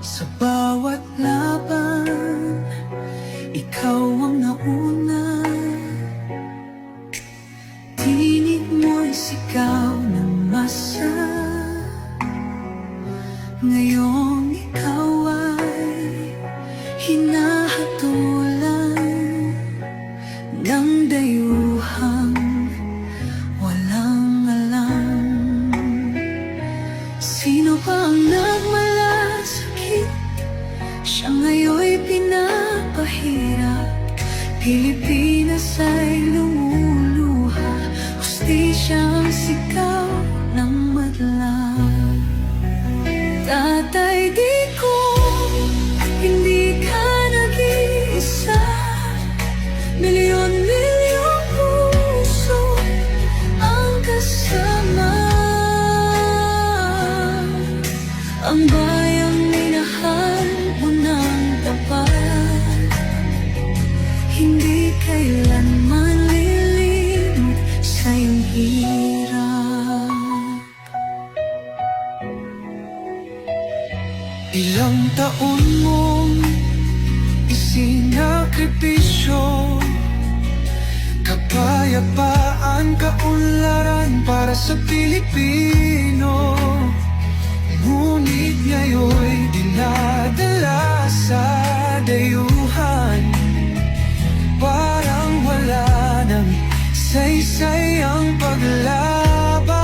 Sa bawat laban, ikaw ang nauna. Tinig mo'y sigaw ng masa. Ngayong ikaw ay hinahatulan ng dayuhang walang alam. Sino ba ang nagmalasakit? Siya ngayon'y pinapahirap. Pilipinas ay lumuluha. Hustisyang sigaw ng madlang. Tatay, di ko hindi ka nag-iisa. Milyon-milyong puso ang kasama. Ang bayang minahal mo ng tapat, hindi kailanman lilimot sa iyong hirap. Ilang taon mong isinakripisyo, kapayapaan, kaunlaran para sa Pilipino. Ngunit ngayon'y dinadala sa dayuhan. Parang wala nang saysay ang paglaban.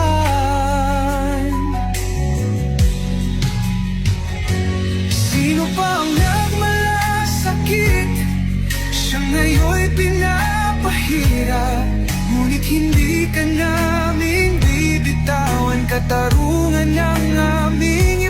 Sino pa ang nagmalasakit? Siya ngayon'y pinapahirap. Ngunit hindi ka namin bibitawan. Katarungan ng aming